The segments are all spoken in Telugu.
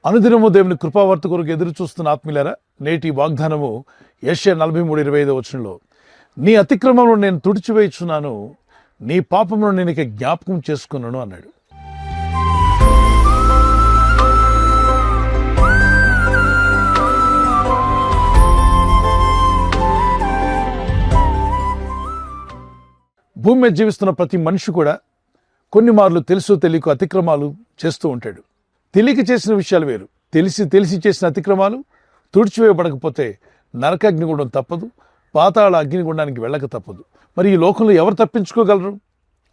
అనుదినము దేవుని కృపావర్త కొరకు ఎదురు చూస్తున్న ఆత్మీయులారా, నేటి వాగ్దానము యెషయా 43:25 వచనంలో, నీ అతిక్రమమును నేను తుడిచివేయుచున్నాను, నీ పాపమును నేను ఇక జ్ఞాపకం చేసుకున్నాను అన్నాడు. భూమి మీద జీవిస్తున్న ప్రతి మనిషి కూడా కొన్ని మార్లు తెలుసో తెలియక అతిక్రమాలు చేస్తూ ఉంటాడు. తెలియక చేసిన విషయాలు వేరు, తెలిసి చేసిన అతిక్రమాలు తుడిచివేయబడకపోతే నరకాగ్నిగుండం తప్పదు, పాతాళ అగ్నిగుండానికి వెళ్ళక తప్పదు. మరి ఈ లోకంలో ఎవరు తప్పించుకోగలరు?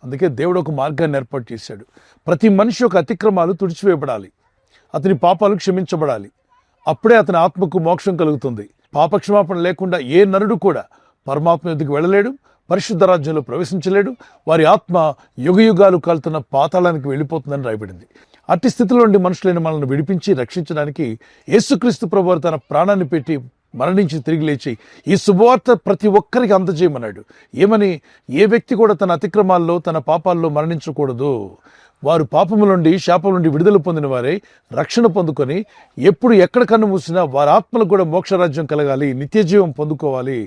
అందుకే దేవుడు ఒక మార్గాన్ని ఏర్పాటు చేశాడు. ప్రతి మనిషి యొక్క అతిక్రమాలు తుడిచివేయబడాలి, అతని పాపాలు క్షమించబడాలి. అప్పుడే అతని ఆత్మకు మోక్షం కలుగుతుంది. పాపక్షమాపణ లేకుండా ఏ నరుడు కూడా పరమాత్మ యొద్దకు వెళ్ళలేడు, పరిశుద్ధ రాజ్యంలో ప్రవేశించలేడు. వారి ఆత్మ యుగయుగాలు కాలుతున్న పాతాళానికి వెళ్ళిపోతుందని రాయబడింది. అట్టి స్థితిలో నుండి మనుషులైన మనల్ని విడిపించి రక్షించడానికి యేసుక్రీస్తు ప్రభువారు తన ప్రాణాన్ని పెట్టి మరణించి తిరిగి లేచి ఈ శుభవార్త ప్రతి ఒక్కరికి అందజేయమన్నాడు. ఏమని? ఏ వ్యక్తి కూడా తన అతిక్రమాల్లో తన పాపాల్లో మరణించకూడదు. వారు పాపము నుండి శాపం నుండి విడుదల పొందిన వారే రక్షణ పొందుకొని ఎప్పుడు ఎక్కడ కన్ను మూసినా వారి ఆత్మలకు కూడా మోక్షరాజ్యం కలగాలి, నిత్యజీవం పొందుకోవాలి.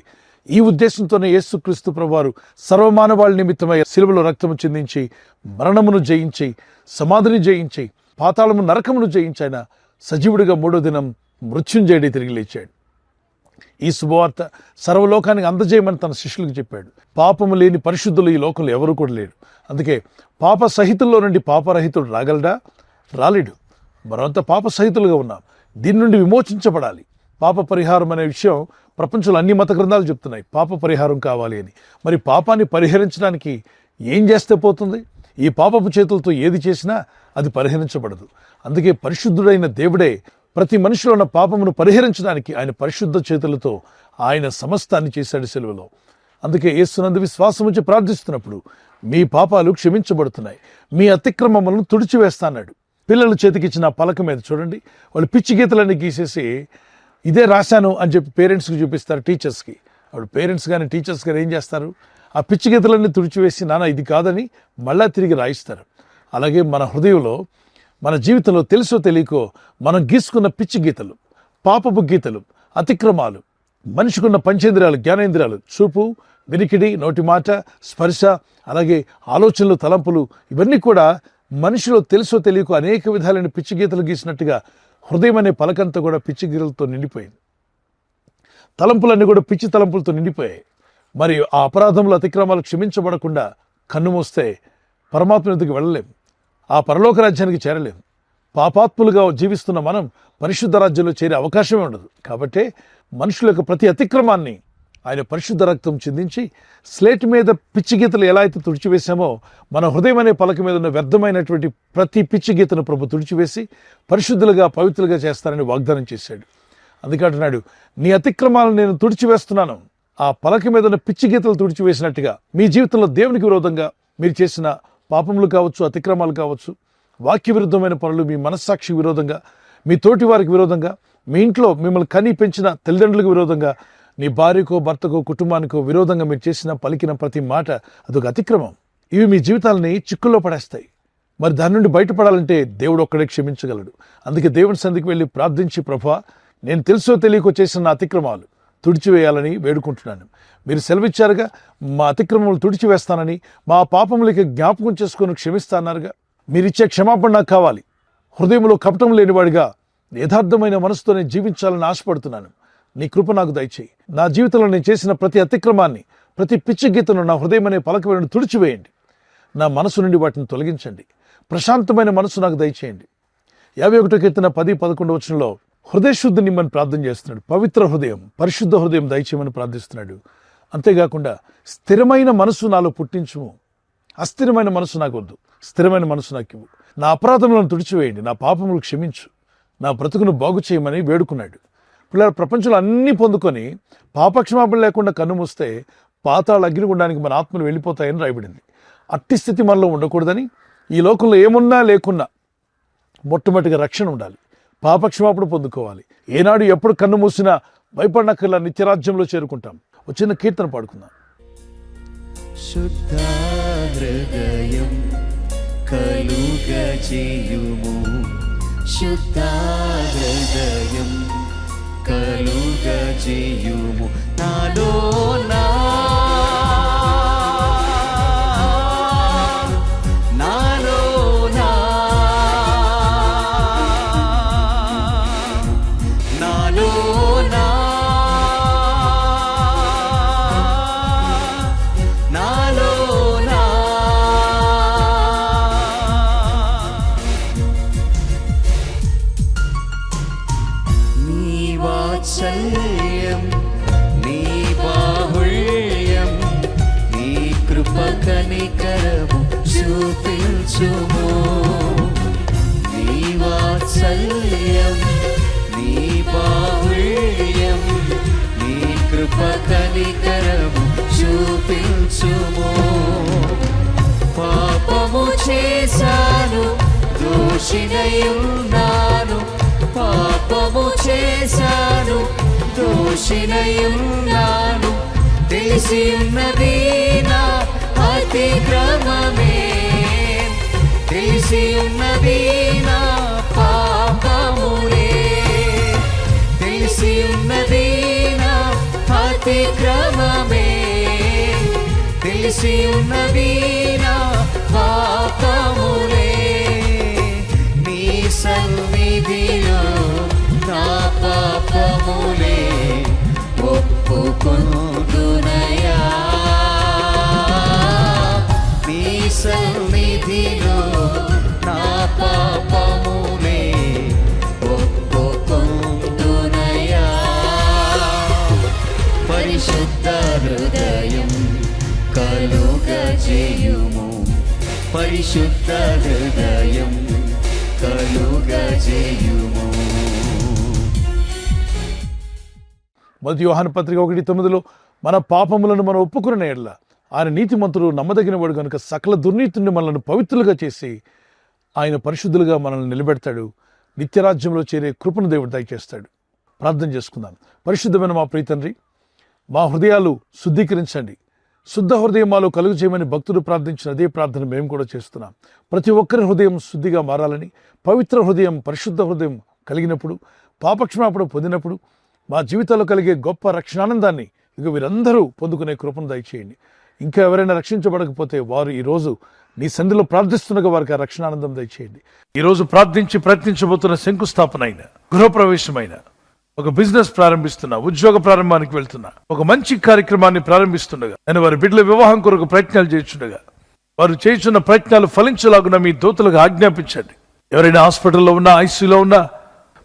ఈ ఉద్దేశంతోనే యేసుక్రీస్తు ప్రభువారు సర్వమానవాళి నిమిత్తమై శిలువలో రక్తము చిందించి మరణమును జయించి సమాధిని జయించి పాతాళము నరకమును జయించి ఆయన సజీవుడిగా 3వ దినం మృత్యుంజయుడి తిరిగి లేచాడు. ఈ శుభవార్త సర్వలోకానికి అందజేయమని తన శిష్యులకు చెప్పాడు. పాపము లేని పరిశుద్ధులు ఈ లోకంలో ఎవరు కూడా లేరు. అందుకే పాప సహితుల్లో నుండి పాపరహితుడు రాగలడా? రాలేడు. మరంతా పాప సహితులుగా ఉన్నాం. దీని నుండి విమోచించబడాలి. పాప పరిహారం అనే విషయం ప్రపంచంలో అన్ని మత గ్రంథాలు చెప్తున్నాయి. పాప పరిహారం కావాలి అని. మరి పాపాన్ని పరిహరించడానికి ఏం చేస్తే పోతుంది? ఈ పాపపు చేతులతో ఏది చేసినా అది పరిహరించబడదు. అందుకే పరిశుద్ధుడైన దేవుడే ప్రతి మనిషిలో ఉన్న పాపమును పరిహరించడానికి ఆయన పరిశుద్ధ చేతులతో ఆయన సమస్తాన్ని చేశాడు సిలువలో. అందుకే యేసునందు విశ్వాసం ఉంచి ప్రార్థిస్తున్నప్పుడు మీ పాపాలు క్షమించబడుతున్నాయి, మీ అతిక్రమములను తుడిచివేస్తాన్నాడు. పిల్లల చేతికిచ్చిన పలక మీద చూడండి, వాళ్ళు పిచ్చి గీతలన్నీ గీసేసి ఇదే రాశాను అని చెప్పి పేరెంట్స్కి చూపిస్తారు, టీచర్స్కి. అప్పుడు పేరెంట్స్ కానీ టీచర్స్ కానీ ఏం చేస్తారు? ఆ పిచ్చి గీతలన్నీ తుడిచివేసి నాన్న ఇది కాదని మళ్ళా తిరిగి రాయిస్తారు. అలాగే మన హృదయంలో, మన జీవితంలో తెలుసో తెలియకో మనం గీసుకున్న పిచ్చి గీతలు, పాపపు గీతలు, అతిక్రమాలు, మనిషికున్న పంచేంద్రియాలు, జ్ఞానేంద్రియాలు, చూపు, వినికిడి, నోటి మాట, స్పర్శ, అలాగే ఆలోచనలు, తలంపులు, ఇవన్నీ కూడా మనిషిలో తెలుసో తెలియకో అనేక విధాలైన పిచ్చి గీతలు గీసినట్టుగా హృదయం అనే పలకంతా కూడా పిచ్చి గీతలతో నిండిపోయింది. తలంపులన్నీ కూడా పిచ్చి తలంపులతో నిండిపోయాయి. మరి ఆ అపరాధములు, అతిక్రమాలు క్షమించబడకుండా కన్ను మూస్తే పరమాత్మ ఎదుగుకి వెళ్ళలేం, ఆ పరలోక రాజ్యానికి చేరలేం. పాపాత్ములుగా జీవిస్తున్న మనం పరిశుద్ధ రాజ్యంలో చేరే అవకాశమే ఉండదు. కాబట్టే మనుషుల యొక్క ప్రతి అతిక్రమాన్ని ఆయన పరిశుద్ధ రక్తం చిందించి స్లేట్ మీద పిచ్చి గీతలు ఎలా అయితే తుడిచివేశామో మన హృదయం అనే పలక మీద ఉన్న వ్యర్థమైనటువంటి ప్రతి పిచ్చి గీతను ప్రభు తుడిచివేసి పరిశుద్ధులుగా, పవిత్రులుగా చేస్తారని వాగ్దానం చేశాడు. అందుకే అంటున్నాడు, నీ అతిక్రమాలను నేను తుడిచివేస్తున్నాను. ఆ పలక మీద ఉన్న పిచ్చి గీతలు తుడిచివేసినట్టుగా మీ జీవితంలో దేవునికి విరోధంగా మీరు చేసిన పాపములు కావచ్చు, అతిక్రమాలు కావచ్చు, వాక్య విరుద్ధమైన పనులు, మీ మనస్సాక్షి విరోధంగా, మీ తోటి వారికి విరోధంగా, మీ ఇంట్లో మిమ్మల్ని కని పెంచిన తల్లిదండ్రులకు విరోధంగా, నీ భార్యకో, భర్తకో, కుటుంబానికో విరోధంగా మీరు చేసిన, పలికిన ప్రతి మాట అదొక అతిక్రమం. ఇవి మీ జీవితాలని చిక్కుల్లో పడేస్తాయి. మరి దాని నుండి బయటపడాలంటే దేవుడు ఒక్కడే క్షమించగలడు. అందుకే దేవుని సన్నిధికి వెళ్ళి ప్రార్థించి, ప్రభువా నేను తెలుసో తెలియకో చేసిన నా అతిక్రమాలు తుడిచివేయాలని వేడుకుంటున్నాను. మీరు సెలవిచ్చారుగా, మా అతిక్రమములు తుడిచివేస్తానని, మా పాపములకి జ్ఞాపకం చేసుకొని క్షమిస్తాన్నారుగా. మీరిచ్చే క్షమాపణ నాకు కావాలి. హృదయంలో కపటం లేనివాడిగా యథార్థమైన మనసుతో నేను జీవించాలని ఆశపడుతున్నాను. నీ కృప నాకు దయచేయి. నా జీవితంలో నేను చేసిన ప్రతి అతిక్రమాన్ని, ప్రతి పిచ్చి గీతను నా హృదయం అనే పలక మీద తుడిచివేయండి. నా మనసు నుండి వాటిని తొలగించండి. ప్రశాంతమైన మనసు నాకు దయచేయండి. 51 కీర్తన 10-11 వచనంలో హృదయ శుద్ధి నిమ్మని ప్రార్థన చేస్తున్నాడు. పవిత్ర హృదయం, పరిశుద్ధ హృదయం దయచేయమని ప్రార్థిస్తున్నాడు. అంతేకాకుండా స్థిరమైన మనసు నాలో పుట్టించుము. అస్థిరమైన మనసు నాకు వద్దు, స్థిరమైన మనసు నాకు ఇవ్వు. నా అపరాధములను తుడిచివేయండి, నా పాపములు క్షమించు, నా బ్రతుకును బాగు చేయమని వేడుకున్నాడు. పిల్లల ప్రపంచంలో అన్నీ పొందుకొని పాపక్షమాపణ లేకుండా కన్ను మూస్తే పాతాళ అగ్నిగుండానికి మన ఆత్మలు వెళ్ళిపోతాయని రాయబడింది. అట్టి స్థితి మనలో ఉండకూడదని ఈ లోకంలో ఏమున్నా లేకున్నా మొట్టమొదటిగా రక్షణ ఉండాలి, పాపక్షమాపణ పొందుకోవాలి. ఏనాడు ఎప్పుడు కన్ను మూసినా భయపడనక్కర్లా నిత్యరాజ్యంలో చేరుకుంటాం. ఒక చిన్న కీర్తన పాడుకుందాం. శుద్ధ హృదయం కలుగజేయుము, శుద్ధ హృదయం కలుగజేయుము నాలో నా నాలో నా నాలో నా నాలో నా నీ వాత్సల్యం నీ బాహుళ్యం నీ కృప కనికరము చూపించుము నీ వాత్సల్యం నీ బాహుళ్యం నీ కృప కనికరము చూపించుము పాపము చేశాను దోషినయున్నాను పాపము చేశాను దోషినయున్నాను తెలిసి ఉన్నది నా అతిక్రమమే తెలిసి ఉన్నది నా పాపములే తెలిసి ఉన్నది నా అతిక్రమమే తెలిసి ఉన్నది నా పాపములే నీ సన్నిధిలో నా పాపములే ఒప్పుకొందునయా నీ సన్నిధిలో నా పాపములే ఒప్పుకొందునయా పరిశుద్ధ హృదయం కలుగజేయుము పరిశుద్ధ హృదయం కలుగజేయుము. మొదటి యోహాను పత్రిక 1:9 మన పాపములను మనం ఒప్పుకున్న ఎడల ఆయన నీతిమంతుడు నమ్మదగినవాడు కనుక సకల దుర్నీతిని మనల్ని పవిత్రులుగా చేసి ఆయన పరిశుద్ధులుగా మనల్ని నిలబెడతాడు. నిత్యరాజ్యంలో చేరే కృపను దేవుడు దయచేస్తాడు. ప్రార్థన చేసుకుందాం. పరిశుద్ధమైన మా ప్రియ తండ్రి, మా హృదయాలు శుద్ధీకరించండి, శుద్ధ హృదయం మాలో కలుగు చేయమని భక్తుడు ప్రార్థించిన అదే ప్రార్థన మేము కూడా చేస్తున్నాం. ప్రతి ఒక్కరి హృదయం శుద్ధిగా మారాలని, పవిత్ర హృదయం పరిశుద్ధ హృదయం కలిగినప్పుడు, పాపక్షమాపణ పొందినప్పుడు మా జీవితాల్లో కలిగే గొప్ప రక్షణానందాన్ని ఇక వీరందరూ పొందుకునే కృపను దయచేయండి. ఇంకా ఎవరైనా రక్షించబడకపోతే వారు ఈరోజు నీ సన్నిధిలో ప్రార్థిస్తుండగా వారికి ఆ రక్షణానందం దయచేయండి. ఈరోజు ప్రార్థించి ప్రయత్నించబోతున్న శంకుస్థాపన అయిన, గృహప్రవేశమైన, ఒక బిజినెస్ ప్రారంభిస్తున్నా, ఉద్యోగ ప్రారంభానికి వెళ్తున్నా, ఒక మంచి కార్యక్రమాన్ని ప్రారంభిస్తుండగా, నేను వారి బిడ్డల వివాహం కొరకు ప్రయత్నాలు చేస్తుండగా వారు చేస్తున్న ప్రయత్నాలు ఫలించలాగున మీ దూతలకు ఆజ్ఞాపించండి. ఎవరైనా హాస్పిటల్లో ఉన్నా, ఐసీయూలో ఉన్నా,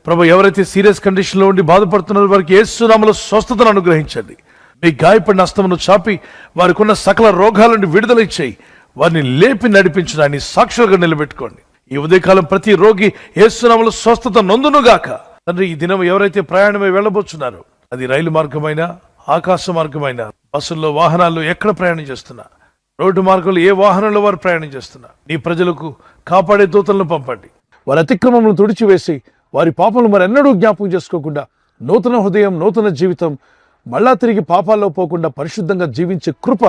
ప్రభు ఎవరైతే సీరియస్ కండిషన్లో ఉండి బాధపడుతున్నారో వారికి యేసు నామములో స్వస్థతను అనుగ్రహించండి. మీ గాయపడిన హస్తమును చాపి వారికి ఉన్న సకల రోగాల నుండి విడుదల ఇచ్చేయి. వారిని లేపి నడిపించడాన్ని సాక్షులుగా నిలబెట్టుకోండి. ఈ ఉదయకాలం ప్రతి రోగి యేసు నామములో స్వస్థత నొందునుగాక. తండ్రి, ఈ దినం ఎవరైతే ప్రయాణమై వెళ్ళబోతున్నారో, అది రైలు మార్గమైనా, ఆకాశ మార్గమైనా, బస్సుల్లో, వాహనాల్లో ఎక్కడ ప్రయాణం చేస్తున్నా, రోడ్డు మార్గంలో ఏ వాహనంలో వారు ప్రయాణం చేస్తున్నా, నీ ప్రజలకు కాపాడే దూతలను పంపండి. వారి అతిక్రమములను తుడిచివేసి వారి పాపలను మరెన్నడూ జ్ఞాపకం చేసుకోకుండా నూతన హృదయం, నూతన జీవితం, మళ్ళా తిరిగి పాపాల్లో పోకుండా పరిశుద్ధంగా జీవించే కృప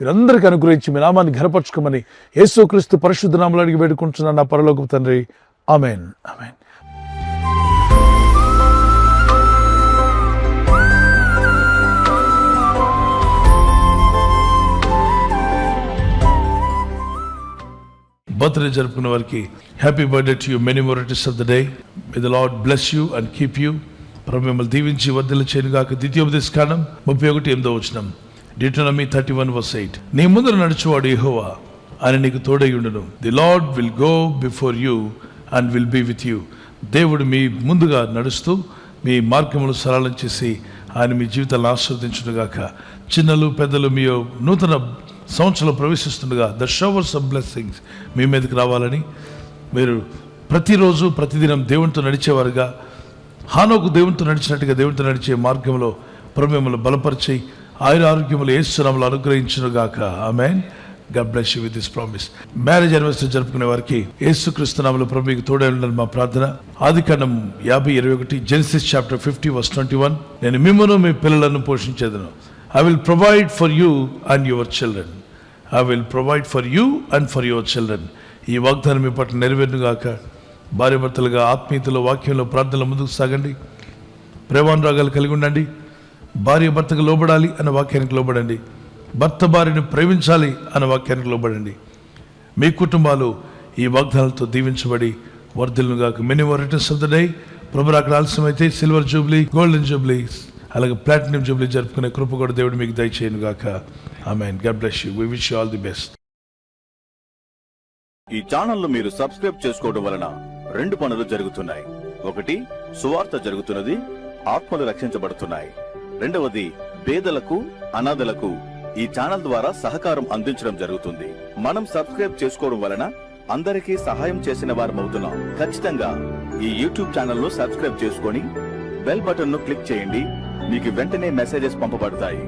వీరందరికీ అనుగ్రహించి మీ నామాన్ని ఘనపరచుకోమని యేసుక్రీస్తు పరిశుద్ధ నామములో అడిగి వేడుకుంటున్నాను నా పరలోకపు తండ్రి. ఆమేన్, ఆమేన్. బర్త్డే జరుపుకున్న వారికి happy birthday to you, many more returns of the day. May the lord bless you and keep you. ప్రభు మిమ్మల్ని దీవించి వర్ధిల్ల చేయనుగాక. ద్వితీయోపదేశకాండం 31:8 Deuteronomy 31:8 నీ ముందర నడుచువాడు యెహోవా, ఆయన నీకు తోడైయుండును. The lord will go before you and will be with you. దేవుడు మీ ముందుగా నడుస్తూ మీ మార్గములు సరళం చేసి ఆయన మీ జీవితాలను ఆశీర్వదించునుగాక. చిన్నలు పెద్దలు మీ నూతన సంవత్సరంలో ప్రవేశిస్తుండగా ద షవర్స్ ఆఫ్ బ్లెస్సింగ్స్ మీ మీదకి రావాలని, మీరు ప్రతిరోజు ప్రతిదినం దేవునితో నడిచేవారుగా, హానోకు దేవునితో నడిచినట్టుగా దేవునితో నడిచే మార్గంలో ప్రభు మిమ్మల్ని బలపరిచి ఆయుర ఆరోగ్యములు యేసు నామములో అనుగ్రహించునుగాక. ఆమేన్. God bless you with this promise. Marriage anniversary జరుపుకునే వారికి యేసుక్రీస్తు నామములో ప్రభు మీకు తోడై ఉండాలని మా ప్రార్థన. ఆదికాండం 50:21 Genesis chapter 50:21 నేను మిమ్మును మీ పిల్లలను పోషించేదను. I will provide for you and your children. I will provide for you and for your children. ఈ వాగ్దానం మీ పట్ల నెరవేరునుగాక. భార్యాభర్తలుగా ఆత్మీయతలో, వాక్యంలో, ప్రార్థనలో ముందుకు సాగండి. ప్రేమానురాగాలు కలిగి ఉండండి. భార్య భర్తకు లోబడాలి అన్న వాక్యానికి లోబడండి. భర్త భార్యను ప్రేమించాలి అన్న వాక్యానికి లోబడండి. మీ కుటుంబాలు ఈ వాగ్దానాలతో దీవించబడి వర్ధిల్లుగాక. Many more returns of the day. ప్రభు అక్కడ ఆలస్యమైతే సిల్వర్ జూబ్లీ, గోల్డెన్ జూబ్లీ, అలాగే ప్లాటినం జూబ్లీ జరుపుకునే కృప కూడా దేవుడు మీకు దయచేయను గాక. ఆమేన్. God bless you. We wish you all the best. ఈ ఛానల్ మీరు సబ్స్క్రైబ్ చేసుకోవడం వలన 2 పనులు జరుగుతున్నాయి. ఒకటి, సువార్త జరుగుతున్నది, ఆత్మలు రక్షించబడుతున్నాయి. రెండవది, పేదలకు, అనాథలకు ఈ ఛానల్ ద్వారా సహకారం అందించడం జరుగుతుంది. మనం సబ్స్క్రైబ్ చేసుకోవడం వలన అందరికీ సహాయం చేసిన వారమవుతున్నాం. ఖచ్చితంగా ఈ యూట్యూబ్ ఛానల్ ను సబ్స్క్రైబ్ చేసుకొని బెల్ బటన్ ను క్లిక్ చేయండి. మీకు వెంటనే మెసేజెస్ పంపబడతాయి.